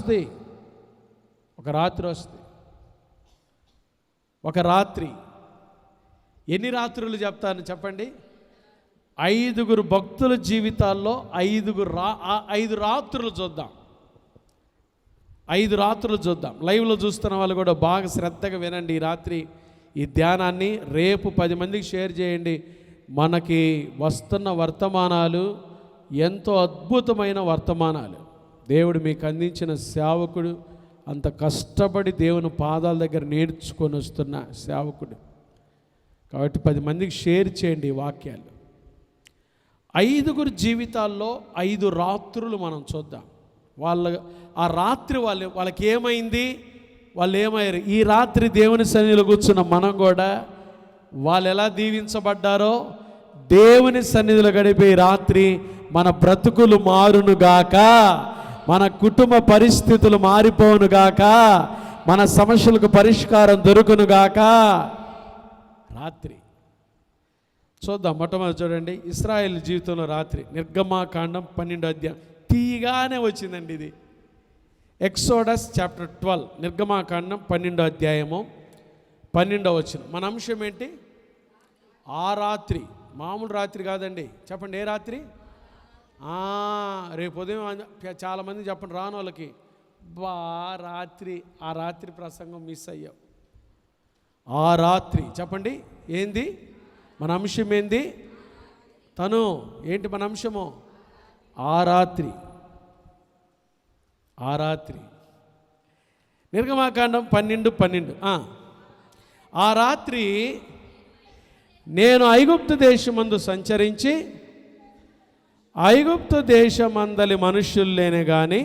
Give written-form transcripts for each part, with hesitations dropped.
వస్తుంది, ఒక రాత్రి వస్తుంది. ఒక రాత్రి ఎన్ని రాత్రులు చెప్తాను చెప్పండి? 5 భక్తుల జీవితాల్లో 5 రాత్రులు చూద్దాం. 5 రాత్రులు చూద్దాం. లైవ్లో చూస్తున్న వాళ్ళు కూడా బాగా శ్రద్ధగా వినండి ఈ రాత్రి ఈ ధ్యానాన్ని. రేపు 10 మందికి షేర్ చేయండి. మనకి వస్తున్న వర్తమానాలు ఎంతో అద్భుతమైన వర్తమానాలు. దేవుడు మీకు అందించిన సేవకుడు, అంత కష్టపడి దేవుని పాదాల దగ్గర నేర్చుకొని వస్తున్న సేవకుడు. కాబట్టి 10 మందికి షేర్ చేయండి ఈ వాక్యాలు. 5 జీవితాల్లో 5 రాత్రులు మనం చూద్దాం. ఆ రాత్రి వాళ్ళకి ఏమైంది, వాళ్ళు ఏమయ్యారు. ఈ రాత్రి దేవుని సన్నిధిలో కూర్చున్న మనం కూడా వాళ్ళు ఎలా దీవించబడ్డారో దేవుని సన్నిధిలో గడిపే రాత్రి మన బ్రతుకులు మారునుగాక, మన కుటుంబ పరిస్థితులు మారిపోనుగాక, మన సమస్యలకు పరిష్కారం దొరుకునుగాక. రాత్రి చూద్దాం. మొట్టమొదటి చూడండి, ఇశ్రాయేలు జీవితంలో రాత్రి. నిర్గమాకాండం 12వ అధ్యాయం తీయగానే వచ్చిందండి ఇది. ఎక్సోడస్ చాప్టర్ 12, నిర్గమాకాండం 12వ అధ్యాయము 12వ వచనం. మన అంశం ఏంటి? ఆ రాత్రి. మామూలు రాత్రి కాదండి. చెప్పండి, ఏ రాత్రి? రేపు ఉదయం చాలామంది చెప్పండి రాని వాళ్ళకి, రాత్రి, ఆ రాత్రి ప్రసంగం మిస్ అయ్యావు. ఆ రాత్రి చెప్పండి ఏంది మన అంశం? ఏంది తను? ఏంటి మన అంశము? ఆ రాత్రి. ఆ రాత్రి నిర్గమాకాండం 12:12. ఆ రాత్రి నేను ఐగుప్తు దేశమందు సంచరించి ఐగుప్తు దేశమందలి మనుష్యుల్లోనే కానీ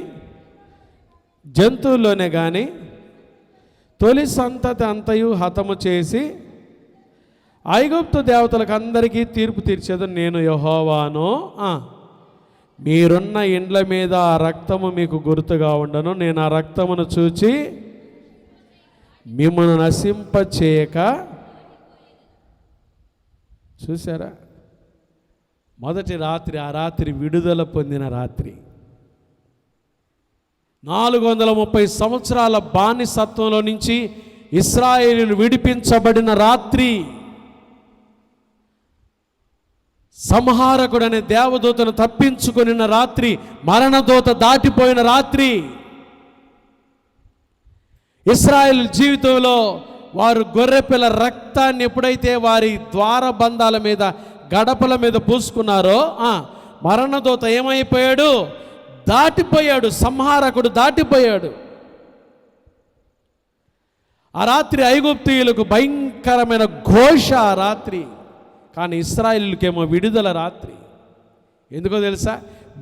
జంతువుల్లోనే కానీ తొలి సంతతి అంతయు హతము చేసి ఐగుప్తు దేవతలకు అందరికీ తీర్పు తీర్చేదని నేను యెహోవాను. మీరున్న ఇండ్ల మీద ఆ రక్తము మీకు గుర్తుగా ఉండను. నేను ఆ రక్తమును చూచి మిమ్మల్ని నశింపచేయక. చూసారా? మొదటి రాత్రి, ఆ రాత్రి విడుదల పొందిన రాత్రి. 430 సంవత్సరాల బానిసత్వంలో నుంచి ఇశ్రాయేలును విడిపించబడిన రాత్రి. సంహారకుడు అనే దేవదూతను తప్పించుకొనిన రాత్రి. మరణదూత దాటిపోయిన రాత్రి. ఇశ్రాయేలు జీవితంలో వారు గొర్రెపిల్ల రక్తాన్ని ఎప్పుడైతే వారి ద్వారబంధాల మీద, గడపల మీద పూసుకున్నారో మరణదూత ఏమైపోయాడు? దాటిపోయాడు. సంహారకుడు దాటిపోయాడు. ఆ రాత్రి ఐగుప్తీయులకు భయంకరమైన ఘోష ఆ రాత్రి. కానీ ఇశ్రాయేలుకేమో విడుదల రాత్రి. ఎందుకో తెలుసా?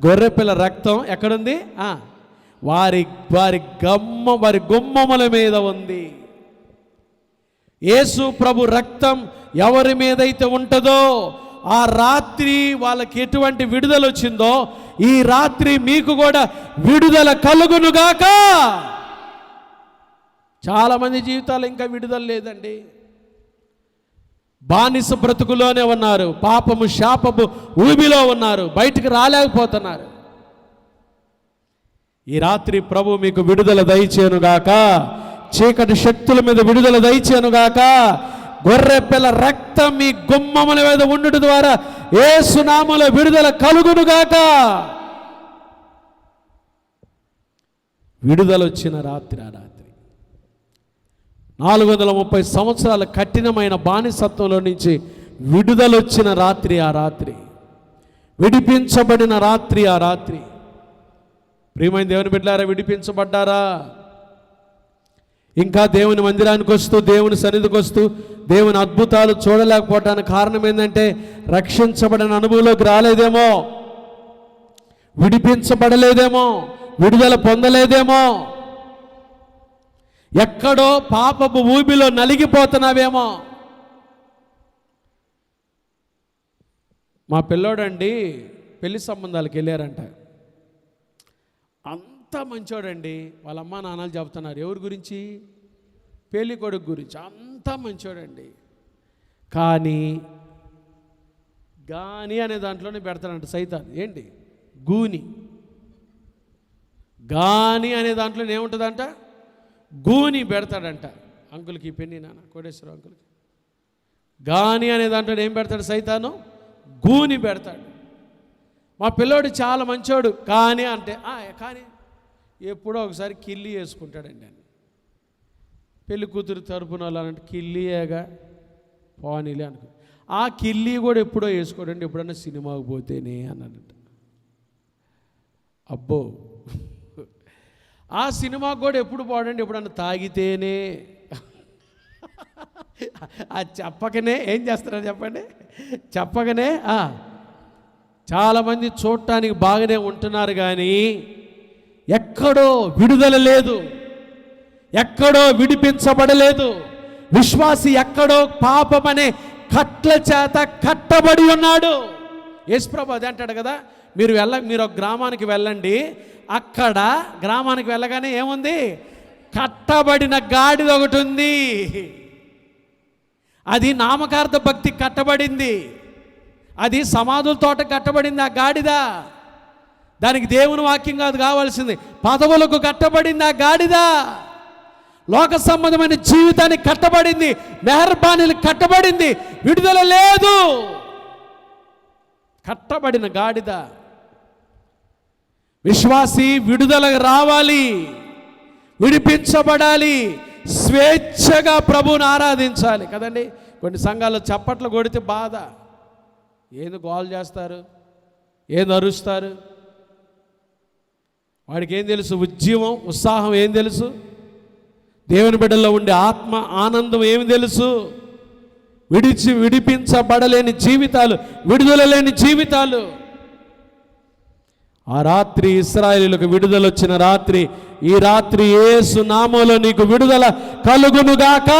గొర్రెపిల్ల రక్తం ఎక్కడుంది? వారి గుమ్మముల మీద ఉంది. యేసు ప్రభు రక్తం ఎవరి మీదైతే ఉంటుందో ఆ రాత్రి వాళ్ళకి ఎటువంటి విడుదల వచ్చిందో ఈ రాత్రి మీకు కూడా విడుదల కలుగునుగాక. చాలామంది జీవితాలు ఇంకా విడుదల లేదండి. బానిస బ్రతుకులోనే ఉన్నారు. పాపము శాపము ఊబిలో ఉన్నారు. బయటికి రాలేకపోతున్నారు. ఈ రాత్రి ప్రభు మీకు విడుదల దయచేయునుగాక. చీకటి శక్తుల మీద విడుదల దయచేయునుగాక. గొర్రెపిల్ల రక్తం మీ గుమ్మముల మీద ఉండుట ద్వారా యేసు నామములో విడుదల కలుగునుగాక. విడుదల వచ్చిన రాత్రి ఆ రాత్రి. 430 సంవత్సరాల కఠినమైన బానిసత్వంలో నుంచి విడుదల వచ్చిన రాత్రి ఆ రాత్రి. విడిపించబడిన రాత్రి ఆ రాత్రి. ప్రియమైన దేవుని బిడ్డలారా, విడిపించబడ్డారా? ఇంకా దేవుని మందిరానికి వస్తూ, దేవుని సన్నిధికి వస్తూ దేవుని అద్భుతాలు చూడలేకపోవటానికి కారణం ఏంటంటే రక్షించబడిన అనుభవంలోకి రాలేదేమో, విడిపించబడలేదేమో, విడుదల పొందలేదేమో, ఎక్కడో పాపపు ఊబిలో నలిగిపోతున్నావేమో. మా పిల్లోడండి పెళ్లి సంబంధాలకు వెళ్ళారంట. అంత మంచోడండి. వాళ్ళ అమ్మ నాన్నలు చెబుతున్నారు. ఎవరి గురించి? పెళ్లి కొడుకు గురించి. అంతా మంచోడండి. కానీ గాని అనే దాంట్లోనే పెడతాడంట సైతాన్. ఏంటి? గూని. గాని అనే దాంట్లో ఏముంటుందంట, గూని పెడతాడంట. అంకుల్కి ఈ పెన్ని నాన్న, కోటేశ్వర అంకుల్కి. గాని అనే దాంట్లో ఏం పెడతాడు సైతాను, గూని పెడతాడు. మా పిల్లోడు చాలా మంచోడు కానీ అంటే కానీ ఎప్పుడో ఒకసారి కిల్లి వేసుకుంటాడండి అని. పెళ్లి కూతురు తరపున వాళ్ళంటే కిల్లియేగా పోనీలే అనుకో. ఆ కిల్లి కూడా ఎప్పుడో వేసుకోడండి, ఎప్పుడన్నా సినిమాకి పోతేనే అన్నాడంట. అబ్బో, ఆ సినిమాకి కూడా ఎప్పుడు పోడండి, ఎప్పుడన్నా తాగితేనే. ఆ చెప్పకనే ఏం చేస్తారని చెప్పండి, చెప్పకనే. చాలామంది చూడటానికి బాగానే ఉంటున్నారు కానీ ఎక్కడో విడుదల లేదు, ఎక్కడో విడిపించబడలేదు. విశ్వాసి ఎక్కడో పాపమనే కట్ల చేత కట్టబడి ఉన్నాడు. యేసుప్రభు అదే అంటాడు కదా, మీరు ఒక గ్రామానికి వెళ్ళండి, అక్కడ గ్రామానికి వెళ్ళగానే ఏముంది, కట్టబడిన గాడిద ఒకటి ఉంది. అది నామకార్థ భక్తి కట్టబడింది, అది సమాధుల తోట కట్టబడింది. ఆ గాడిద, దానికి దేవుని వాక్యం కాదు కావాల్సింది, పదవులకు కట్టబడింది ఆ గాడిద. లోక సంబంధమైన జీవితానికి కట్టబడింది, మెహర్బానీలకు కట్టబడింది, విడుదల లేదు. కట్టబడిన గాడిద. విశ్వాసి విడుదలకు రావాలి, విడిపించబడాలి, స్వేచ్ఛగా ప్రభువుని ఆరాధించాలి కదండి. కొన్ని సంఘాల్లో చప్పట్లు కొడితే బాధ, ఏంది గోల్ చేస్తారు, ఏంది అరుస్తారు. వాడికి ఏం తెలుసు, ఉద్యమం ఉత్సాహం ఏం తెలుసు, దేవుని బిడ్డల్లో ఉండే ఆత్మ ఆనందం ఏమి తెలుసు. విడిపించబడలేని జీవితాలు, విడుదల లేని జీవితాలు. ఆ రాత్రి ఇశ్రాయేలులకు విడుదల వచ్చిన రాత్రి, ఈ రాత్రి యేసు నామములో నీకు విడుదల కలుగునుగాక.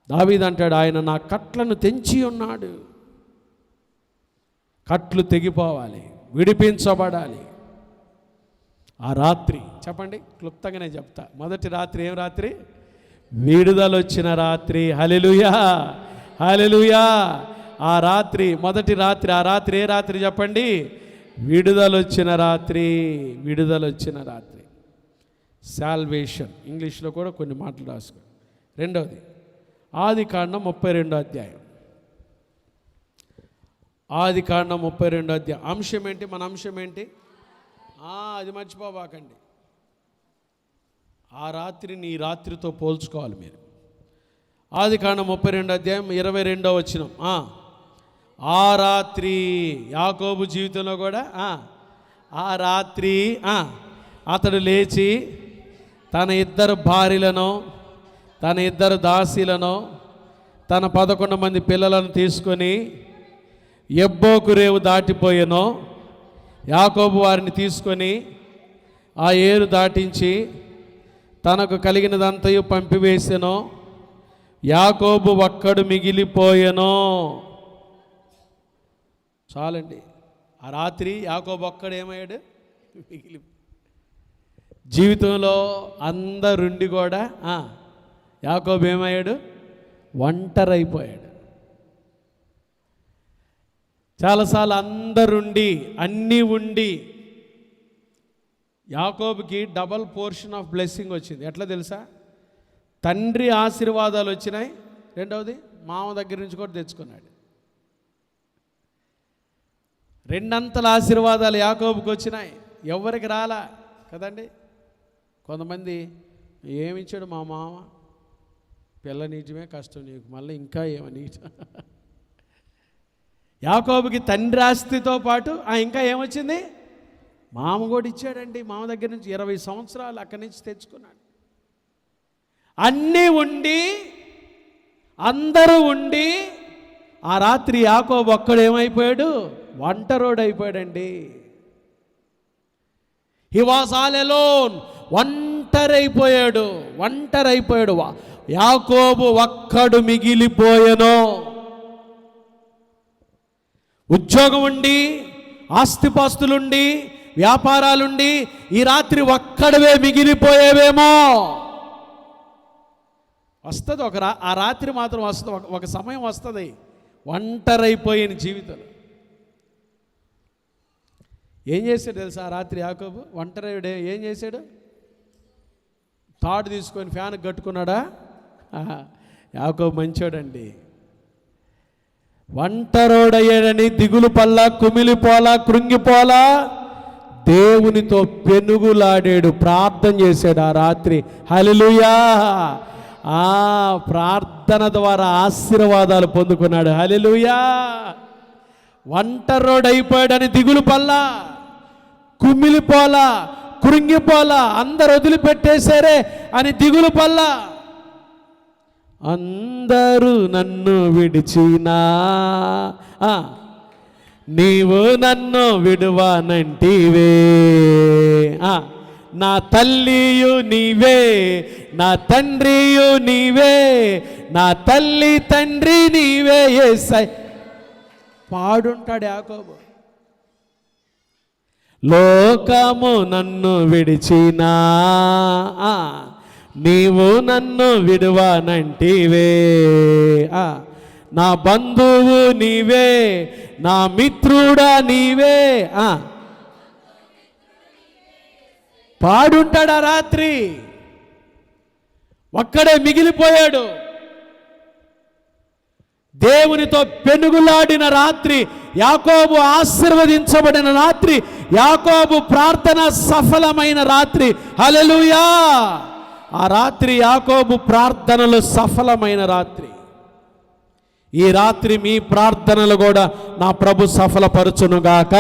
దావీదు అంటాడు, ఆయన నా కట్లను తెంచి ఉన్నాడు. కట్లు తెగిపోవాలి, విడిపించబడాలి. ఆ రాత్రి చెప్పండి, క్లుప్తంగానే చెప్తా. మొదటి రాత్రి ఏం రాత్రి, విడుదల వచ్చిన రాత్రి. హల్లెలూయా, హల్లెలూయా. ఆ రాత్రి మొదటి రాత్రి, ఆ రాత్రి ఏ రాత్రి చెప్పండి, విడుదల వచ్చిన రాత్రి. విడుదల వచ్చిన రాత్రి, సాల్వేషన్. ఇంగ్లీష్లో కూడా కొన్ని మాటలు రాసుకో. రెండవది ఆదికాండం 32వ అధ్యాయం. ఆదికాండం 32వ అధ్యాయం. అంశం ఏంటి, మన అంశం ఏంటి, అది మర్చిపోబాకండి. ఆ రాత్రిని ఈ రాత్రితో పోల్చుకోవాలి మీరు. ఆదికాండం 32వ అధ్యాయం 22వ వచనం. ఆ రాత్రి యాకోబు జీవితంలో కూడా ఆ రాత్రి అతడు లేచి తన ఇద్దరు భార్యలను, తన ఇద్దరు దాసీలను, తన 11 మంది పిల్లలను తీసుకొని యబ్బోకు రేవు దాటిపోయాను. యాకోబు వారిని తీసుకొని ఆ ఏరు దాటించి తనకు కలిగినదంతయు పంపివేసెను. యాకోబు ఒక్కడు మిగిలిపోయెను. చాలండి. ఆ రాత్రి యాకోబు ఒక్కడు ఏమయ్యాడు, జీవితంలో అందరుండి కూడా యాకోబు ఏమయ్యాడు, ఒంటరైపోయాడు. చాలాసార్లు అందరుండి అన్నీ ఉండి యాకోబుకి డబల్ పోర్షన్ ఆఫ్ బ్లెస్సింగ్ వచ్చింది. ఎట్లా తెలుసా, తండ్రి ఆశీర్వాదాలు వచ్చినాయి, రెండవది మామ దగ్గర నుంచి కూడా తెచ్చుకున్నాడు. రెండంతల ఆశీర్వాదాలు యాకోబుకి వచ్చినాయి, ఎవరికి రాలా కదండి. కొంతమంది ఏమిచ్చాడు మా మామ, పిల్ల నీచమే కష్టం నీకు, మళ్ళీ ఇంకా ఏమని. యాకోబుకి తండ్రి ఆస్తితో పాటు ఇంకా ఏమొచ్చింది, మామ కూడా ఇచ్చాడండి. మామ దగ్గర నుంచి 20 సంవత్సరాలు అక్కడి నుంచి తెచ్చుకున్నాడు. అన్నీ ఉండి, అందరూ ఉండి, ఆ రాత్రి యాకోబు ఒక్కడు ఏమైపోయాడు, ఒంటరోడు అయిపోయాడండి. He was all alone. ఒంటరైపోయాడు. యాకోబు ఒక్కడు మిగిలిపోయెను. ఉద్యోగం ఉండి, ఆస్తిపాస్తులుండి, వ్యాపారాలుండి, ఈ రాత్రి ఒక్కడవే మిగిలిపోయేవేమో. వస్తుంది ఆ రాత్రి మాత్రం వస్తుంది, ఒక సమయం వస్తుంది ఒంటరైపోయిన జీవితం. ఏం చేశాడు తెలుసా ఆ రాత్రి యాకోబు? ఒంటరిడే ఏం చేశాడు? తాడు తీసుకొని ఫ్యాన్ కట్టుకున్నాడా? యాకోబు మంచోడండి. ఒంటరోడయ్యాడని దిగులు పల్లా, కుమిలిపోలా, కృంగిపోలా, దేవునితో పెనుగులాడాడు, ప్రార్థన చేశాడు ఆ రాత్రి. హల్లెలూయా! ప్రార్థన ద్వారా ఆశీర్వాదాలు పొందుకున్నాడు. హల్లెలూయా! ఒంటరోడైపోయాడని దిగులు పల్లా, కుమిలిపోలా, కృంగిపోలా, అందరు వదిలిపెట్టేశారే అని దిగులు పల్లా. అందరూ నన్ను విడిచినా నీవు నన్ను విడువానంటివే, నా తల్లియు నీవే, నా తండ్రియు నీవే, నా తల్లి తండ్రి నీవే యేసయ్యా. పాడుంటాడు యాకోబు. లోకము నన్ను విడిచినా నీవు నన్ను విడువానంటివే, నా బంధువు నీవే, నా మిత్రుడా నీవే. పాడుంటాడు ఆ రాత్రి. ఒక్కడే మిగిలిపోయాడు. దేవునితో పెనుగులాడిన రాత్రి, యాకోబు ఆశీర్వదించబడిన రాత్రి, యాకోబు ప్రార్థన సఫలమైన రాత్రి. హల్లెలూయా! ఆ రాత్రి యాకోబు ప్రార్థనలు సఫలమైన రాత్రి. ఈ రాత్రి మీ ప్రార్థనలు కూడా నా ప్రభు సఫలపరచునుగాక.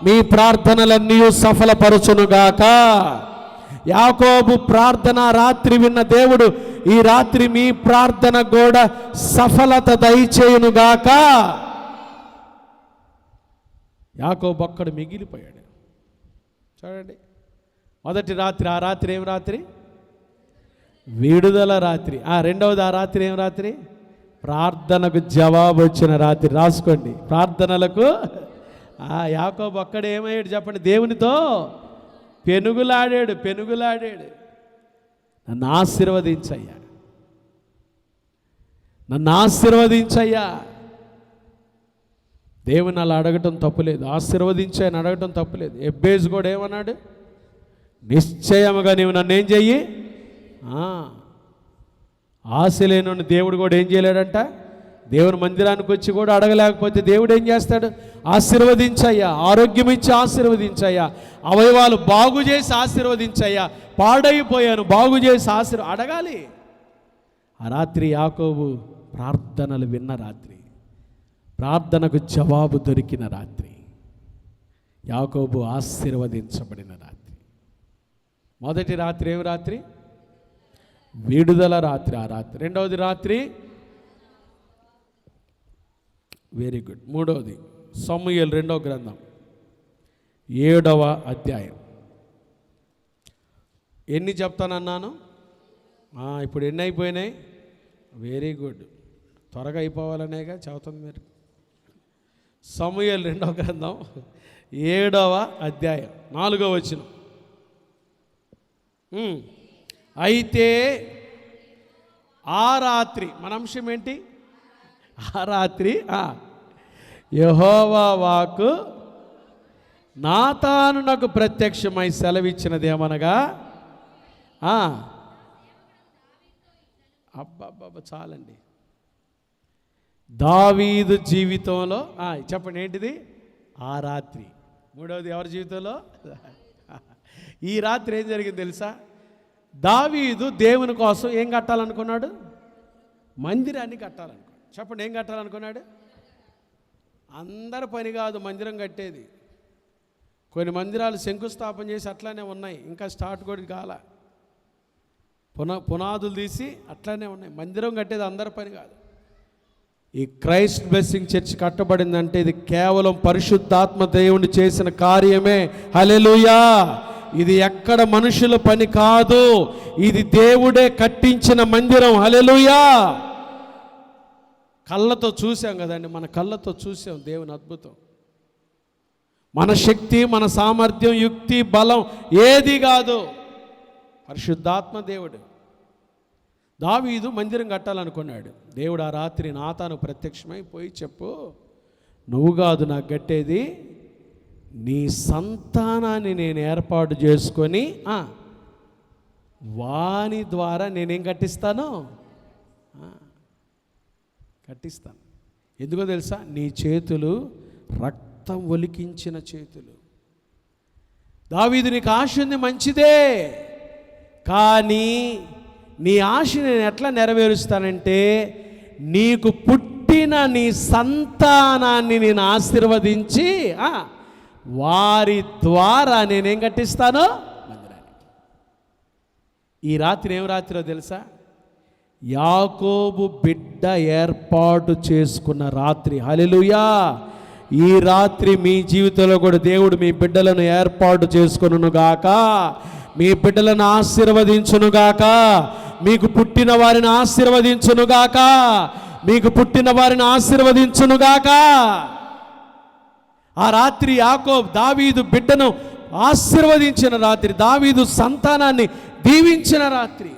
మీ ప్రార్థనలన్నీ సఫలపరచునుగాక. యాకోబు ప్రార్థన రాత్రి విన్న దేవుడు ఈ రాత్రి మీ ప్రార్థన కూడా సఫలత దయచేయునుగాక. యాకోబు ఒక్కడు మిగిలిపోయాడు. చూడండి, మొదటి రాత్రి, ఆ రాత్రి ఏం రాత్రి? విడుదల రాత్రి. రెండవది ఆ రాత్రి ఏం రాత్రి? ప్రార్థనకు జవాబు వచ్చిన రాత్రి. రాసుకోండి, ప్రార్థనలకు. యాకోబు ఒక్కడు ఏమయ్యాడు చెప్పండి? దేవునితో పెనుగులాడాడు. నన్ను ఆశీర్వదించయ్యా, నన్ను ఆశీర్వదించయ్యా. దేవుని అలా అడగటం తప్పులేదు, ఆశీర్వదించాయని అడగటం తప్పులేదు. ఎబ్బేజు కూడా ఏమన్నాడు? నిశ్చయముగా నీవు నన్ను ఏం చెయ్యి. ఆశ లేని దేవుడు కూడా ఏం చేయలేడంట? దేవుని మందిరానికి వచ్చి కూడా అడగలేకపోతే దేవుడు ఏం చేస్తాడు? ఆశీర్వదించయ్యా, ఆరోగ్యం ఇచ్చి ఆశీర్వదించయ్యా, అవయవాలు బాగు చేసి ఆశీర్వదించయ్యా, పాడైపోయాను బాగు చేసి అడగాలి. ఆ రాత్రి యాకోబు ప్రార్థనలు విన్న రాత్రి, ప్రార్థనకు జవాబు దొరికిన రాత్రి, యాకోబు ఆశీర్వదించబడిన రాత్రి. మొదటి రాత్రి ఏం రాత్రి? విడుదల రాత్రి. ఆ రాత్రి. రెండవది రాత్రి, వెరీ గుడ్. మూడవది సమూయేలు 2వ గ్రంథం 7వ అధ్యాయం. ఎన్ని చెప్తానన్నాను? ఇప్పుడు ఎన్ని అయిపోయినాయి? వెరీ గుడ్, త్వరగా అయిపోవాలనేగా చెబుతుంది మీరు. సమూయేలు 2వ గ్రంథం 7వ అధ్యాయం 4వ వచనం. అయితే ఆ రాత్రి, మన అంశం ఏంటి? ఆ రాత్రి యెహోవా వాక్కు నాతానునకు ప్రత్యక్షమై సెలవిచ్చినది ఏమనగా, అబ్బబ్బబ్బ చాలండి. దావీదు జీవితంలో చెప్పండి ఏంటిది? ఆ రాత్రి. మూడవది ఎవరి జీవితంలో? ఈ రాత్రి ఏం జరిగింది తెలుసా? దావీదు దేవుని కోసం ఏం కట్టాలనుకున్నాడు? మందిరాన్ని కట్టాలనుకున్నాడు. చెప్పండి, ఏం కట్టాలనుకున్నాడు? అందరి పని కాదు మందిరం కట్టేది. కొన్ని మందిరాలు శంకుస్థాపన చేసి అట్లానే ఉన్నాయి, ఇంకా స్టార్ట్ కూడా కాల. పునాదులు తీసి అట్లానే ఉన్నాయి. మందిరం కట్టేది అందరి పని కాదు. ఈ క్రైస్ట్ బ్లెస్సింగ్ చర్చ్ కట్టబడిందంటే ఇది కేవలం పరిశుద్ధాత్మ దేవుని చేసిన కార్యమే. హల్లెలూయా! ఇది ఎక్కడ మనుషుల పని కాదు, ఇది దేవుడే కట్టించిన మందిరం. హల్లెలూయా! కళ్ళతో చూసాం కదండి, మన కళ్ళతో చూసాం దేవుని అద్భుతం. మన శక్తి, మన సామర్థ్యం, యుక్తి, బలం ఏది కాదు, పరిశుద్ధాత్మ దేవుడు. దావీదు మందిరం కట్టాలనుకున్నాడు. దేవుడు ఆ రాత్రి నాతాను ప్రత్యక్షమై పోయి చెప్పు, నువ్వు కాదు నాకు కట్టేది, నీ సంతానాన్ని నేను ఏర్పాటు చేసుకొని వాని ద్వారా నేనేం కట్టిస్తాను, కట్టిస్తాను. ఎందుకో తెలుసా? నీ చేతులు రక్తం ఒలికించిన చేతులు. దావీదు, నీకు ఆశ ఉంది, మంచిదే, కానీ నీ ఆశ నేను ఎట్లా నెరవేరుస్తానంటే, నీకు పుట్టిన నీ సంతానాన్ని నేను ఆశీర్వదించి వారి ద్వారా నేనేం కట్టిస్తాను, మందిరాన్ని. ఈ రాత్రి ఏం రాత్రో తెలుసా? యాకోబు బిడ్డ ఏర్పాటు చేసుకున్న రాత్రి. హల్లెలూయా. ఈ రాత్రి మీ జీవితంలో కూడా దేవుడు మీ బిడ్డలను ఏర్పాటు చేసుకొనుగాక, మీ బిడ్డలను ఆశీర్వదించునుగాక, మీకు పుట్టిన వారిని ఆశీర్వదించునుగాక, మీకు పుట్టిన వారిని ఆశీర్వదించునుగాక. ఆ రాత్రి దావీదు బిడ్డను ఆశీర్వదించిన రాత్రి, దావీదు సంతానాన్ని దీవించిన రాత్రి.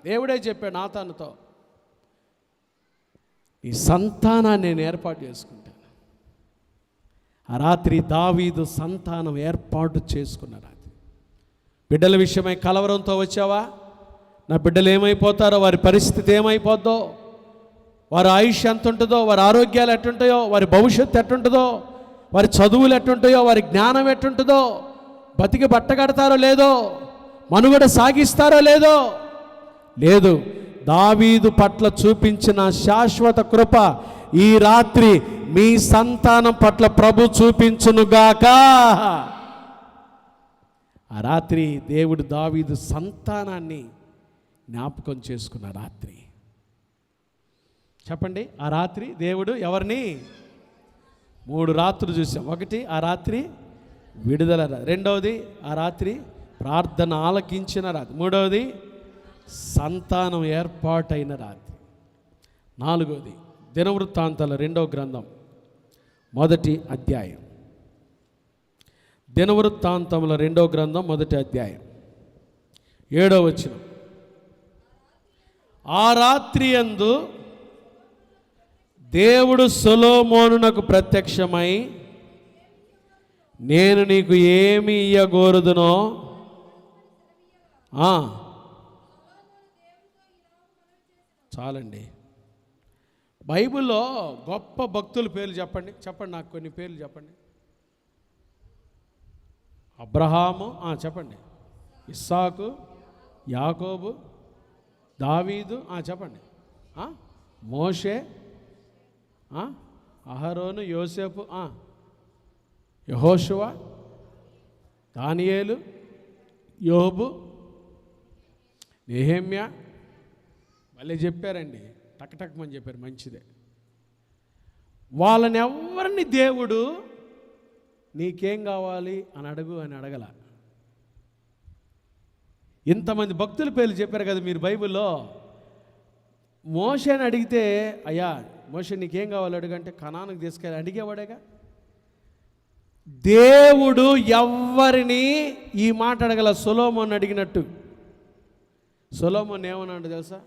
దేవుడే చెప్పాడు నాతానుతో, ఈ సంతానాన్ని నేను ఏర్పాటు చేసుకుంటాను. ఆ రాత్రి దావీదు సంతానం ఏర్పాటు చేసుకున్న రాత్రి. బిడ్డల విషయమై కలవరంతో వచ్చావా? నా బిడ్డలు ఏమైపోతారో, వారి పరిస్థితి ఏమైపోద్దో, వారి ఆయుష్ ఎంత ఉంటుందో, వారి ఆరోగ్యాలు ఎట్టుంటాయో, వారి భవిష్యత్తు ఎట్టుంటుందో, వారి చదువులు ఎట్టుంటాయో, వారి జ్ఞానం ఎట్టుంటుందో, బతికి బట్టగడతారో లేదో, మనుగడ సాగిస్తారో లేదో. లేదు, దావీదు పట్ల చూపించిన శాశ్వత కృప ఈ రాత్రి మీ సంతానం పట్ల ప్రభు చూపించునుగాక. ఆ రాత్రి దేవుడు దావీదు సంతానాన్ని జ్ఞాపకం చేసుకున్న రాత్రి. చెప్పండి, ఆ రాత్రి దేవుడు ఎవరిని? 3 రాత్రులు చూసాం. ఒకటి, ఆ రాత్రి విడుదల. రెండవది, ఆ రాత్రి ప్రార్థన ఆలకించిన రాత్రి. మూడవది, సంతానం ఏర్పాటైన రాత్రి. నాలుగవది, దినవృత్తాంతాల 2వ గ్రంథం 1వ అధ్యాయం. దినవృత్తాంతముల 2వ గ్రంథం 1వ అధ్యాయం 7వ వచనం. ఆ రాత్రి యందు దేవుడు సొలొమోనునకు ప్రత్యక్షమై, నేను నీకు ఏమి ఇయ్యగోరుదునో చాలండి. బైబిల్లో గొప్ప భక్తుల పేర్లు చెప్పండి. నాకు కొన్ని పేర్లు చెప్పండి. అబ్రహాము, చెప్పండి. ఇస్సాకు, యాకోబు, దావీదు, చెప్పండి. మోషే, అహరోను, యోసేపు, యెహోషువ, దానియేలు, యోబు, నెహెమ్యా. మళ్ళీ చెప్పారండి, టక్టక్మని చెప్పారు, మంచిదే. వాళ్ళని ఎవరిని దేవుడు నీకేం కావాలి అని అడగల. ఇంతమంది భక్తుల పేర్లు చెప్పారు కదా మీరు బైబిల్లో. మోషేని అడిగితే, అయ్యా మోషే నీకేం కావాలి అడుగంటే, కనానుకు తీసుకెళ్ళి అడిగేవాడేగా. దేవుడు ఎవరిని ఈ మాట అడగల, సొలొమోన్ అడిగినట్టు. సొలొమోన్ ఏమన్నాడు తెలుసా?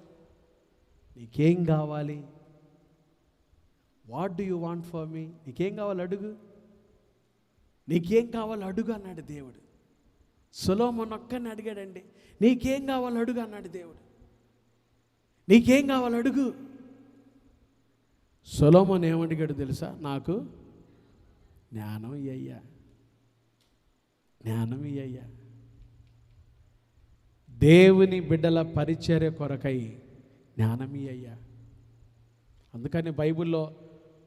నీకేం కావాలి, what do you want for me, నీకేం కావాలి అడుగు, నీకేం కావాలి అడుగు అన్నాడు దేవుడు. సొలొమోన్ ఒక్కని అడిగాడండి, నీకేం కావాలి అడుగు అన్నాడు దేవుడు. నీకేం కావాలి అడుగు. సొలొమోన్ ఏమడిగాడు తెలుసా? నాకు జ్ఞానం ఇయ్యయ్యా, జ్ఞానం ఇయ్యయ్యా. దేవుని బిడ్డల పరిచర్య కొరకై జ్ఞానం ఇయ్యయ్యా. అందుకని బైబిల్లో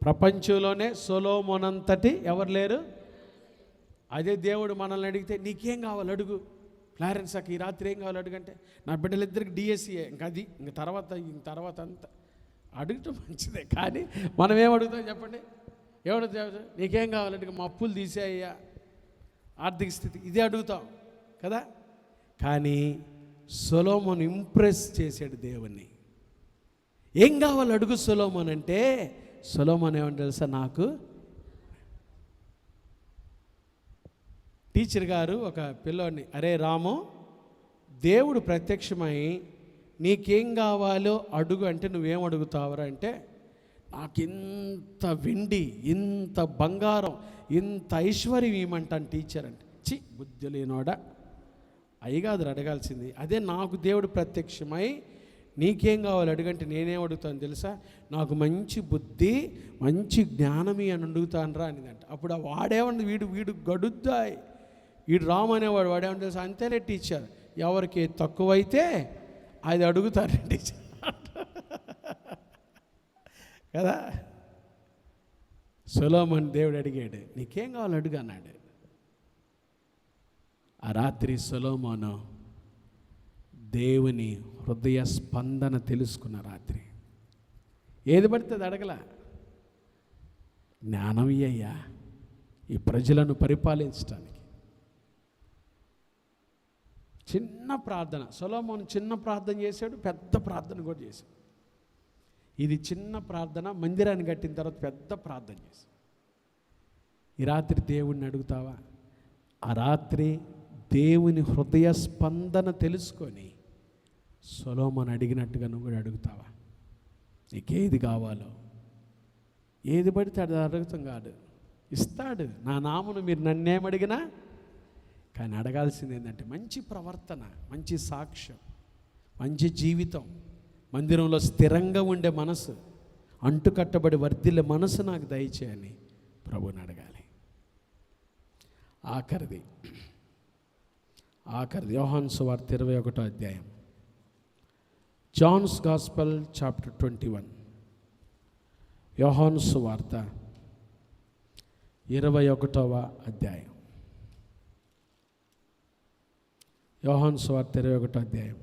ప్రపంచంలోనే సొలొమోన్ అంతటి ఎవరు లేరు. అదే దేవుడు మనల్ని అడిగితే నీకేం కావాలి అడుగు. క్లారెన్స్ అక్క ఈ రాత్రి ఏం కావాలి అడుగంటే, నా బిడ్డలిద్దరికి డిఎస్సీఏ, ఇంక తర్వాత అంతా అడగటం మంచిదే. కానీ మనం ఏమడుగుతాం చెప్పండి? ఏమడుగుతాం? నీకేం కావాలంటే మా అప్పులు తీసేయ్యా, ఆర్థిక స్థితి, ఇదే అడుగుతాం కదా. కానీ సొలొమోన్ ఇంప్రెస్ చేశాడు దేవుణ్ణి. ఏం కావాలి అడుగు సొలొమోన్ అంటే, సొలొమోన్ ఏమంటే తెలుసా? నాకు టీచర్ గారు ఒక పిల్లోడిని, అరే రాము, దేవుడు ప్రత్యక్షమై నీకేం కావాలో అడుగు అంటే నువ్వేం అడుగుతావురా అంటే, నాకింత వెండి, ఇంత బంగారం, ఇంత ఐశ్వర్యం ఇవ్వమంటాను టీచర్ అంటే, చి బుద్ధి లేనోడా, అయ్యగాదు అడగాల్సింది. అదే నాకు దేవుడు ప్రత్యక్షమై నీకేం కావాలి అడుగంటే నేనేం అడుగుతాను తెలుసా? నాకు మంచి బుద్ధి, మంచి జ్ఞానమి అని అడుగుతాను రా అనిదంట. అప్పుడు వాడేమన్నా వీడు గడుద్దాయి, వీడు రామనేవాడు, వాడేమన్నా తెలుసా? అంతేలే టీచర్, ఎవరికి తక్కువైతే అది అడుగుతారు టీచర్ కదా. సొలొమోను దేవుడు అడిగాడు, నీకేం కావాలి అడుగు అన్నాడు. ఆ రాత్రి సొలొమోను దేవుని హృదయ స్పందన తెలుసుకున్న రాత్రి. ఏది పడితే అది అడగల. జ్ఞానం ఇయ్యయ్యా ఈ ప్రజలను పరిపాలించడానికి. చిన్న ప్రార్థన, సొలొమోను చిన్న ప్రార్థన చేశాడు, పెద్ద ప్రార్థన కూడా చేశాడు. ఇది చిన్న ప్రార్థన, మందిరాన్ని కట్టిన తర్వాత పెద్ద ప్రార్థన చేశాడు. ఈ రాత్రి దేవుణ్ణి అడుగుతావా? ఆ రాత్రి దేవుని హృదయ స్పందన తెలుసుకొని సొలొమోను అడిగినట్టుగా నువ్వు కూడా అడుగుతావా? నీకేది కావాలో, ఏది పడితే అది అడుగుతాం కాదు, ఇస్తాడు. నా నామను మీరు నన్నేమడిగినా, కానీ అడగాల్సింది ఏంటంటే మంచి ప్రవర్తన, మంచి సాక్ష్యం, మంచి జీవితం, మందిరంలో స్థిరంగా ఉండే మనసు, అంటుకట్టబడి వర్ధిల్లే మనసు నాకు దయచేయని ప్రభువుని అడగాలి. ఆఖరిది యోహాను సువార్త 21వ అధ్యాయం, జాన్స్ గాస్పెల్ చాప్టర్ 21. యోహాను సువార్త 21వ అధ్యాయం. యోహాను సువార్త 21వ అధ్యాయం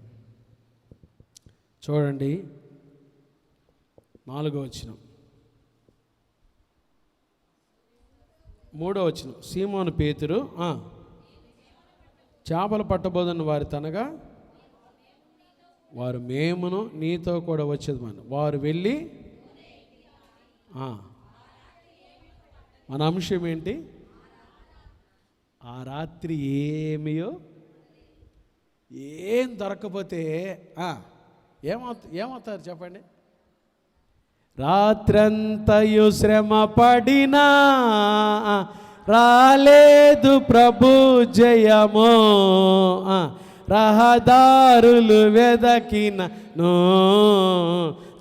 చూడండి, 4వ వచనం, 3వ వచనం. సీమోను పేతురు చేపలు పట్టబోదన్న వారి తనగా, వారు మేమును నీతో కూడా వచ్చేది వారు వెళ్ళి. మన అంశం ఏంటి? ఆ రాత్రి ఏం దొరకపోతే ఏమవుతారు చెప్పండి? రాత్రంతయు శ్రమ పడినా రాలేదు ప్రభు జయమో, రహదారులు వెదకినను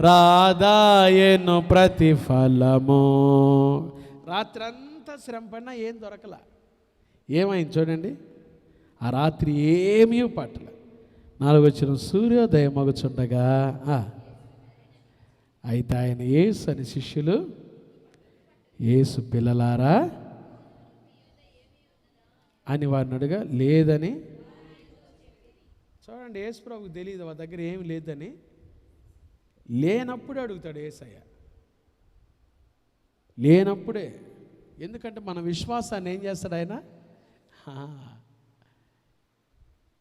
రాదాయను ప్రతిఫలము. రాత్రంతా శ్రమ పడినా ఏం దొరకల. ఏమైంది చూడండి, ఆ రాత్రి ఏమీ పట్టల. 4వ వచనం, సూర్యోదయం మగుచుండగా అయితే ఆయన యేసు అని శిష్యులు, యేసు పిల్లలారా అని వారిని అడుగా, లేదని. చూడండి, యేసు ప్రభుకు తెలియదు వాళ్ళ దగ్గర ఏమి లేదని. లేనప్పుడే అడుగుతాడు యేసయ్య, లేనప్పుడే. ఎందుకంటే మన విశ్వాసాన్ని ఏం చేస్తాడు ఆయన?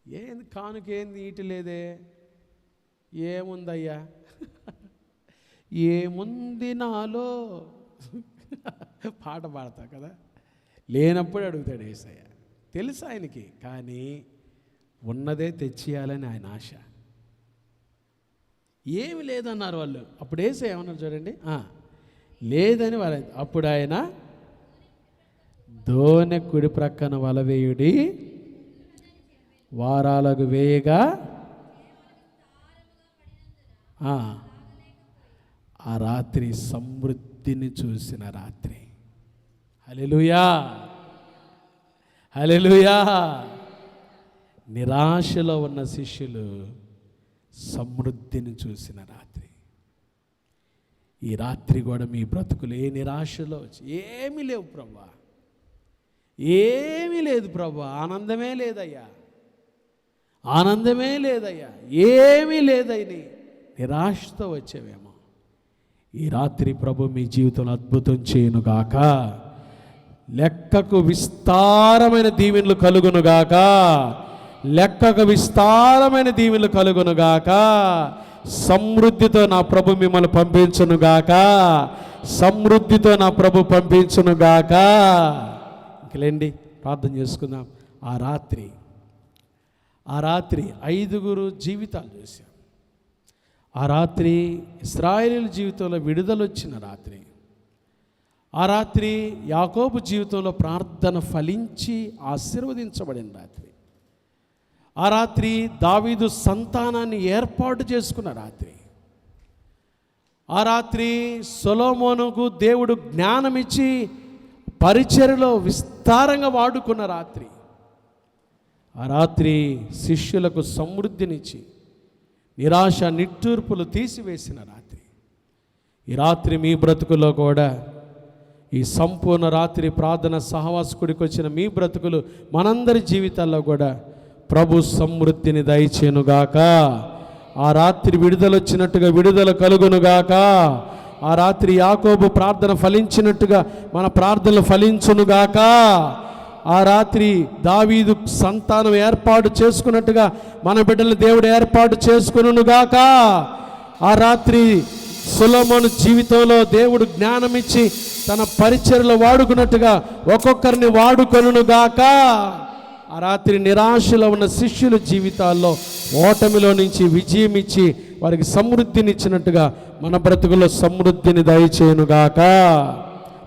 ఏంది కానుకేంది ఈటి లేదే, ఏముందయ్యా, ఏముంది నాలో పాట పాడతా కదా. లేనప్పుడే అడుగుతాడు యేసయ్య. తెలుసు ఆయనకి, కానీ ఉన్నదే తెచ్చియాలని ఆయన ఆశ. ఏమి లేదన్నారు వాళ్ళు. అప్పుడు యేసయ్య ఏమన్నారు చూడండి, లేదని వారు. అప్పుడు ఆయన దోనె కుడి ప్రక్కన వలవేయుడి వారాలకు వేయగా ఆ రాత్రి సమృద్ధిని చూసిన రాత్రి. హల్లెలూయా, హల్లెలూయా. నిరాశలో ఉన్న శిష్యులు సమృద్ధిని చూసిన రాత్రి. ఈ రాత్రి కూడా మీ బ్రతుకులు ఏ నిరాశలో ఏమీ లేవు ప్రభా, ఏమీ లేదు ప్రభా, ఆనందమే లేదయ్యా, ఆనందమే లేదయ్యా, ఏమీ లేదని నిరాశతో వచ్చేవేమో. ఈ రాత్రి ప్రభు మీ జీవితంలో అద్భుతం చేయనుగాక. లెక్కకు విస్తారమైన దీవెనలు కలుగునుగాక, లెక్కకు విస్తారమైన దీవెనలు కలుగునుగాక. సమృద్ధితో నా ప్రభు మిమ్మల్ని పంపించునుగాక, సమృద్ధితో నా ప్రభు పంపించునుగాక. ఇంకలేండి, ప్రార్థన చేసుకుందాం. ఆ రాత్రి 5 జీవితాలు చూశాం. ఆ రాత్రి ఇశ్రాయేలీయుల జీవితంలో విడుదల వచ్చిన రాత్రి. ఆ రాత్రి యాకోబు జీవితంలో ప్రార్థన ఫలించి ఆశీర్వదించబడిన రాత్రి. ఆ రాత్రి దావీదు సంతానాన్ని ఏర్పాటు చేసుకున్న రాత్రి. ఆ రాత్రి సొలొమోనుకు దేవుడు జ్ఞానమిచ్చి పరిచర్యలో విస్తారంగా వాడుకున్న రాత్రి. ఆ రాత్రి శిష్యులకు సమృద్ధినిచ్చి నిరాశ నిట్టూర్పులు తీసివేసిన రాత్రి. ఈ రాత్రి మీ బ్రతుకుల్లో కూడా, ఈ సంపూర్ణ రాత్రి ప్రార్థన సహవాసకుడికి వచ్చిన మీ బ్రతుకులు, మనందరి జీవితాల్లో కూడా ప్రభు సమృద్ధిని దయచేనుగాక. ఆ రాత్రి విడుదల వచ్చినట్టుగా విడుదల కలుగునుగాక. ఆ రాత్రి యాకోబు ప్రార్థన ఫలించినట్టుగా మన ప్రార్థనలు ఫలించునుగాక. ఆ రాత్రి దావీదు సంతానం ఏర్పాటు చేసుకున్నట్టుగా మన బిడ్డలు దేవుడు ఏర్పాటు చేసుకునుగాక. ఆ రాత్రి సొలొమోను జీవితంలో దేవుడు జ్ఞానమిచ్చి తన పరిచర్యలో వాడుకున్నట్టుగా ఒక్కొక్కరిని వాడుకొనుగాక. ఆ రాత్రి నిరాశలో ఉన్న శిష్యుల జీవితాల్లో ఓటమిలో నుంచి విజయం ఇచ్చి వారికి సమృద్ధినిచ్చినట్టుగా మన బ్రతుకుల్లో సమృద్ధిని దయచేయునుగాక.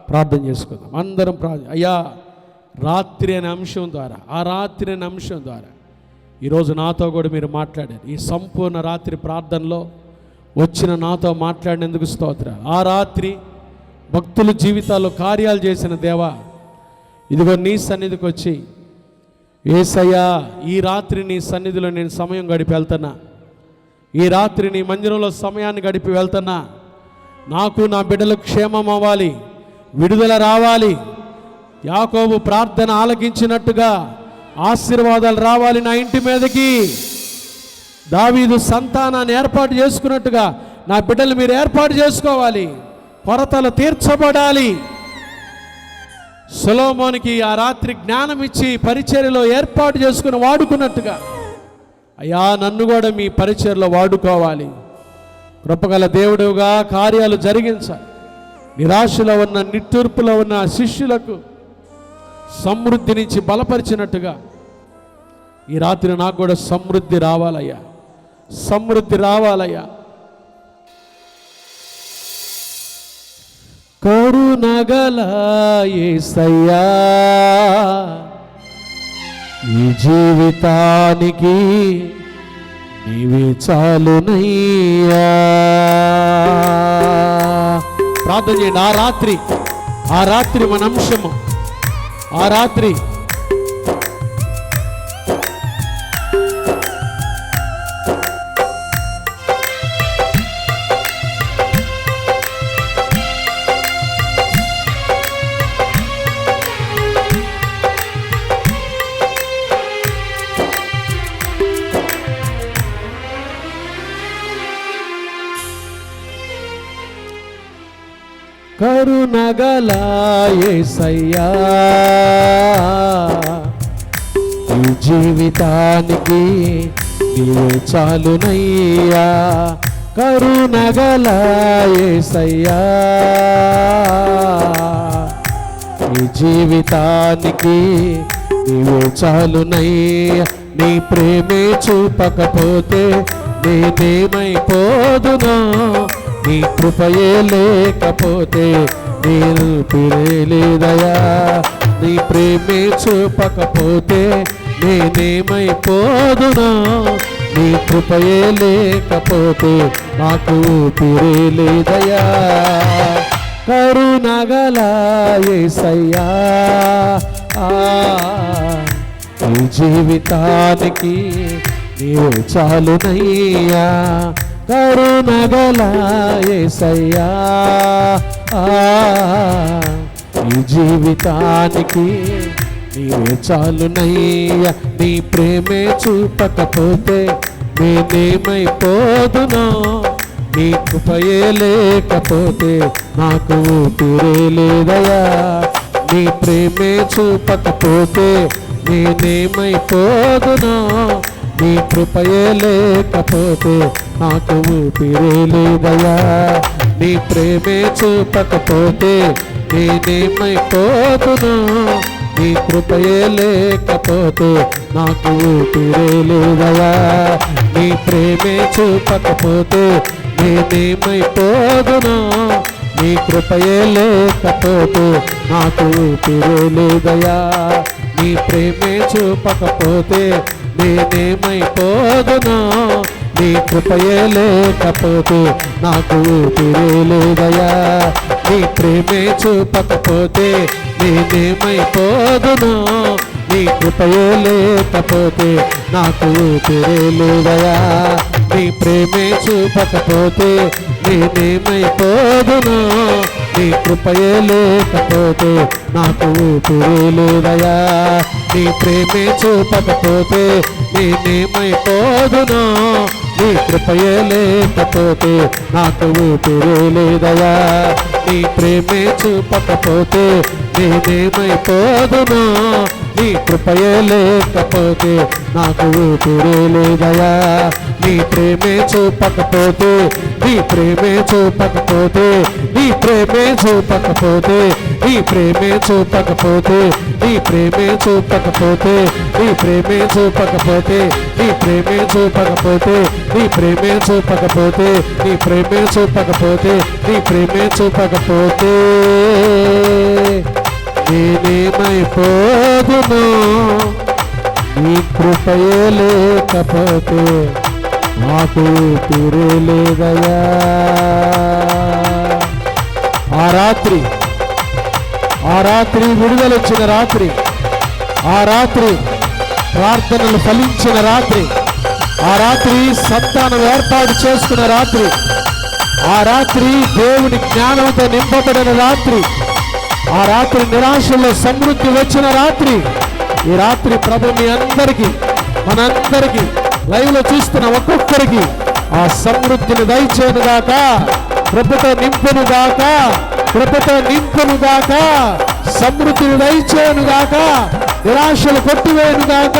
ప్రార్థన చేసుకుందాం అందరం. అయ్యా, రాత్రి అనే అంశం ద్వారా, ఆ రాత్రి అనే అంశం ద్వారా ఈరోజు నాతో కూడా మీరు మాట్లాడారు. ఈ సంపూర్ణ రాత్రి ప్రార్థనలో వచ్చిన నాతో మాట్లాడినందుకు స్తోత్రాలు. ఆ రాత్రి భక్తుల జీవితాల్లో కార్యాలు చేసిన దేవా, ఇదిగో నీ సన్నిధికి వచ్చి, యేసయ్యా, ఈ రాత్రి నీ సన్నిధిలో నేను సమయం గడిపి వెళ్తున్నా. ఈ రాత్రి నీ మందిరంలో సమయాన్ని గడిపి వెళ్తున్నా. నాకు నా బిడ్డలకు క్షేమం అవ్వాలి, విడుదల రావాలి, యాకోబు ప్రార్థన ఆలకించినట్టుగా ఆశీర్వాదాలు రావాలి నా ఇంటి మీదకి. దావీదు సంతానాన్ని ఏర్పాటు చేసుకున్నట్టుగా నా బిడ్డలు మీరు ఏర్పాటు చేసుకోవాలి, కొరతలు తీర్చబడాలి. సొలొమోనుకి ఆ రాత్రి జ్ఞానం ఇచ్చి పరిచర్యలో ఏర్పాటు చేసుకుని వాడుకున్నట్టుగా అయ్యా, నన్ను కూడా మీ పరిచర్యలో వాడుకోవాలి. కృపగల దేవుడుగా కార్యాలు జరిగించాలి. నిరాశలో ఉన్న, నిట్టూర్పులో ఉన్న శిష్యులకు సమృద్ధి నుంచి బలపరిచినట్టుగా ఈ రాత్రి నాకు కూడా సమృద్ధి రావాలయ్యా, సమృద్ధి రావాలయ్యా. కరుణగల యేసయ్యా, ఈ జీవితానికి నీవే చాలునయ్యా. ప్రార్థన చేయండి. ఆ రాత్రి మన అంశము. ఆ రాత్రి కరుణగల యేసయ్యా, ఈ జీవితానికి నీవే చాలునయ్యా. కరుణగల యేసయ్యా, ఈ జీవితానికి నీవే చాలునయ్యా. నీ ప్రేమే చూపకపోతే నేనేమైపోదునో, నీ కృపయే లేకపోతే నేను పిరేలేదయా. నీ ప్రేమే చూపకపోతే నేనేమైపోదునా, నీ కృపయే లేకపోతే నాకు పిరేలేదయా. కరుణగల యేసయ్యా, ఈ జీవితానికి నీవు చాలునయ్యా. కరుణగల యేసయ్యా, ఈ జీవితానికి నీవే చాలునయ్యా. నీ ప్రేమే చూపకపోతే నేనేమైపోదునో, నీ కృపయే లేకపోతే నాకు ఊపిరే లేదయా. నీ ప్రేమే చూపకపోతే నేనేమైపోదునో, నీ కృపయే లేకపోతే నాకు ఊపిరే లేదయా. నీ ప్రేమే చూపకపోతే నేనేమైపోదునో, నీ కృపయే లేకపోతే నాకు ఊపిరే లేదయా. నీ ప్రేమే చూపకపోతే నేనేమైపోదునా. నీ కృపయే లేకపోతే నాకు ఊపిరే లేదయా. నీ ప్రేమే చూపకపోతే నేనేమైపోదునా. నీ కృపయే లేకపోతే నాకు ఊపిరే లేదయా. నీ ప్రేమే చూపకపోతే నేనేమైపోదునా. నీ కృపయే లేకపోతే నాకు ఊపిరే లేదయా. నీ ప్రేమే చూపకపోతే నేనేమైపోదునా. నీ కృపయే లేకపోతే నాకు ఊపిరే లేదయా. నీ ప్రేమే చూపకపోతే నేనేమైపోదునా. నీ కృపయే లేకపోతే నాకు ఊపిరే లేదయా. నీ ప్రేమే చూపకపోతే నేనేమైపోదునా. నీ కృపయే లేకపోతే నాకు ఊపిరే లేదయా. నీ ప్రేమే చూపకపోతే నీ ప్రేమే చూపకపోతే నీ ప్రేమే చూపకపోతే నీ ప్రేమే చూపకపోతే నీ ప్రేమే చూపకపోతే నీ ప్రేమే చూపకపోతే నీ ప్రేమే చూపకపోతే నీ ప్రేమే చూపకపోతే నీ ప్రేమే చూపకపోతే నీ ప్రేమే చూపకపోతే నేనేమైపోదును. నీ కృపయే లేకపోతే నాకు ఊపిరే లేదయా. ఆ రాత్రి విడుదలొచ్చిన రాత్రి, ఆ రాత్రి ప్రార్థనలు ఫలించిన రాత్రి, ఆ రాత్రి సంతానం ఏర్పాటు చేసుకున్న రాత్రి, ఆ రాత్రి దేవుని జ్ఞానంతో నింపబడిన రాత్రి, ఆ రాత్రి నిరాశలో సమృద్ధి వచ్చిన రాత్రి. ఈ రాత్రి ప్రభు మీ అందరికీ, మనందరికీ, లైవ్లో చూస్తున్న ఒక్కొక్కరికి ఆ సమృద్ధిని దయచేయను గాక, కృపతో నింపును గాక, కృపతో నింపును గాక, సమృద్ధిని దయచేయను గాక, నిరాశలు కొట్టివేయను గాక.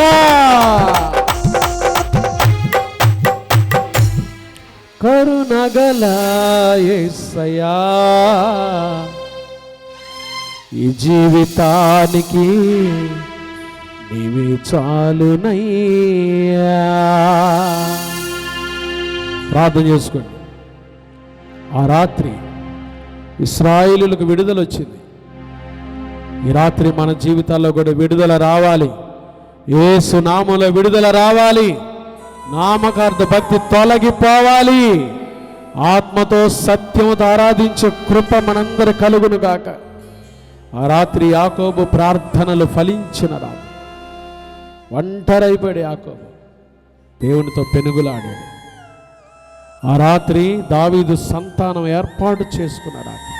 కరుణగల యేసయ్యా, ఈ జీవితానికి నీవే చాలునయ్యా. ప్రార్థన చేసుకోండి. ఆ రాత్రి ఇశ్రాయేలులకు విడుదల వచ్చింది. ఈ రాత్రి మన జీవితాల్లో కూడా విడుదల రావాలి. యేసు నామములో విడుదల రావాలి. నామకార్థ భక్తి తొలగిపోవాలి. ఆత్మతో సత్యముతో ఆరాధించే కృప మనందరి కలుగును గాక. ఆ రాత్రి యాకోబు ప్రార్థనలు ఫలించిన రాత్రి. ఒంటరైపోయాడు యాకోబు, దేవునితో పెనుగులాడాడు. ఆ రాత్రి దావీదు సంతానం ఏర్పాటు చేసుకున్న రాత్రి.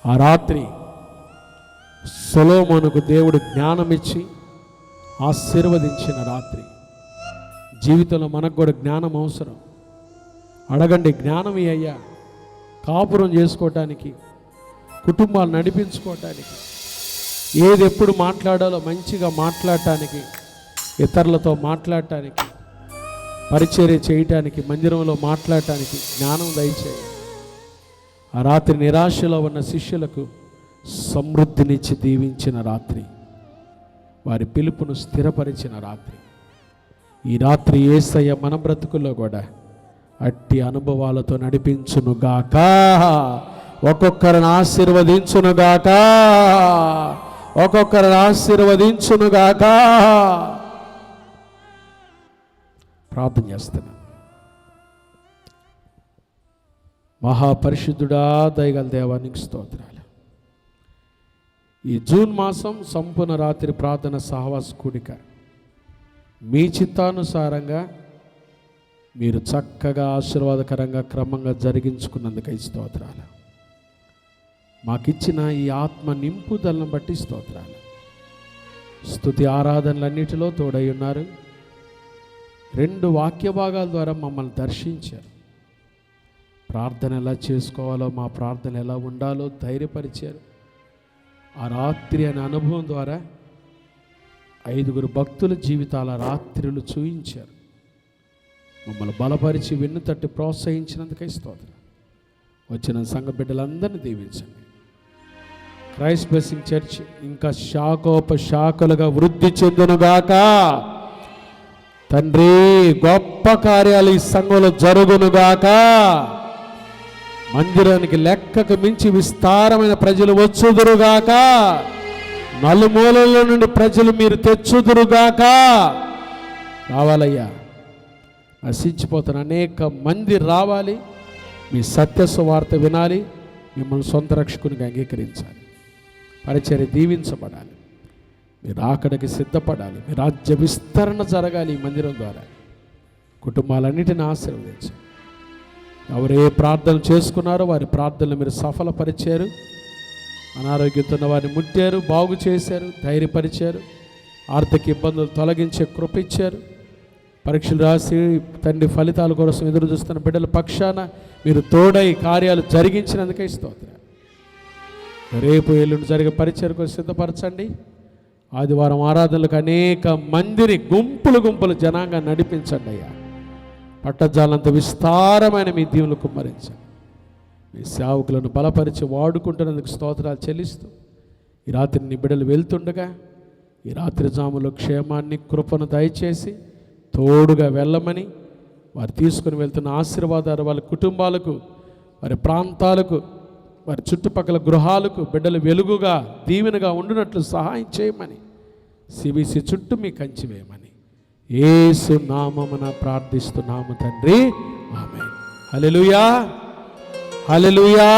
ఆ రాత్రి సొలొమోనుకు దేవుడు జ్ఞానం ఇచ్చి ఆశీర్వదించిన రాత్రి. జీవితంలో మనకు కూడా జ్ఞానం అవసరం. అడగండి, జ్ఞానం అయ్యా, కాపురం చేసుకోవటానికి, కుటుంబాలు నడిపించుకోవటానికి, ఏది ఎప్పుడు మాట్లాడాలో మంచిగా మాట్లాడటానికి, ఇతరులతో మాట్లాడటానికి, పరిచర్య చేయటానికి, మందిరంలో మాట్లాడటానికి జ్ఞానం దయచేయి. ఆ రాత్రి నిరాశలో ఉన్న శిష్యులకు సమృద్ధినిచ్చి దీవించిన రాత్రి, వారి పిలుపును స్థిరపరిచిన రాత్రి. ఈ రాత్రి యేసయ్య మన బ్రతుకుల్లో కూడా అట్టి అనుభవాలతో నడిపించునుగాక. ఒక్కొక్కరిని ఆశీర్వదించునుగాక, ఒక్కొక్కరిని ఆశీర్వదించునుగాక. ప్రార్థన చేస్తున్నాను. మహాపరిశుద్ధుడా, దయగల దేవానికి స్తోత్రాలు. ఈ జూన్ మాసం సంపూర్ణ రాత్రి ప్రార్థన సహవాస కూడిక మీ చిత్తానుసారంగా మీరు చక్కగా ఆశీర్వాదకరంగా క్రమంగా జరిగించుకున్నందుకై స్తోత్రాలు. మాకిచ్చిన ఈ ఆత్మ నింపుదలను బట్టి స్తోత్రాలు. స్తుతి ఆరాధనలన్నిటిలో తోడై ఉన్నారు. 2 వాక్య భాగాల ద్వారా మమ్మల్ని దర్శించారు. ప్రార్థన ఎలా చేసుకోవాలో, మా ప్రార్థన ఎలా ఉండాలో ధైర్యపరిచారు. ఆ రాత్రి అనే అనుభవం ద్వారా 5 భక్తుల జీవితాల రాత్రులు చూయించారు. మమ్మల్ని బలపరిచి వెన్ను తట్టి ప్రోత్సహించినందుకై స్తోత్రం. వచ్చిన సంఘ బిడ్డలందరినీ దీవించండి. క్రైస్ట్ బ్లెస్సింగ్ చర్చ్ ఇంకా శాఖోపశాఖలుగా వృద్ధి చెందునుగాక. తండ్రి, గొప్ప కార్యాలు ఈ సంఘంలో జరుగునుగాక. మందిరానికి లెక్కకు మించి విస్తారమైన ప్రజలు వచ్చుదురుగాక. నలుమూలల నుండి ప్రజలు మీరు తెచ్చుదురుగాక. రావాలయ్యా, నశించిపోతున్న అనేక మంది రావాలి. మీ సత్య సువార్త వినాలి, మిమ్మల్ని సొంత రక్షకునిగా అంగీకరించాలి, పరిచర్య దీవించబడాలి, మీరు ఆకడికి సిద్ధపడాలి, మీ రాజ్య విస్తరణ జరగాలి. ఈ మందిరం ద్వారా కుటుంబాలన్నిటిని ఆశీర్వదించాలి. ఎవరు ఏ ప్రార్థన చేసుకున్నారో వారి ప్రార్థనలు మీరు సఫలపరిచారు. అనారోగ్యంతో ఉన్న వారిని ముట్టారు, బాగు చేశారు, ధైర్యపరిచారు, ఆర్థిక ఇబ్బందులు తొలగించే కృప ఇచ్చారు. పరీక్షలు రాసి తండ్రి ఫలితాల కోసం ఎదురు చూస్తున్న బిడ్డల పక్షాన మీరు తోడై కార్యాలు జరిగించినందుకే స్తోత్రం. రేపు ఎల్లుండి జరిగే పరిచయం కోసం సిద్ధపరచండి. ఆదివారం ఆరాధనలకు అనేక మందిని గుంపులు జనాంగా నడిపించండి అయ్యా. పట్టజాలంత విస్తారమైన మీ దీవులు కుమ్మరించండి. మీ సేవకులను బలపరిచి వాడుకుంటున్నందుకు స్తోత్రాలు చెల్లిస్తూ ఈ రాత్రి నీ బిడ్డలు వెళ్తుండగా ఈ రాత్రి జాములో క్షేమాన్ని కృపను దయచేసి తోడుగా వెళ్ళమని, వారు తీసుకుని వెళ్తున్న ఆశీర్వాదాలు వాళ్ళ కుటుంబాలకు, వారి ప్రాంతాలకు, వారి చుట్టుపక్కల గృహాలకు బిడ్డలు వెలుగుగా దీవెనగా ఉండునట్లు సహాయం చేయమని, సిబిసి చుట్టూ మీ కంచి వేయమని యేసు నామమున ప్రార్థిస్తున్నాము తండ్రి. ఆమేన్. హల్లెలూయా, హల్లెలూయా.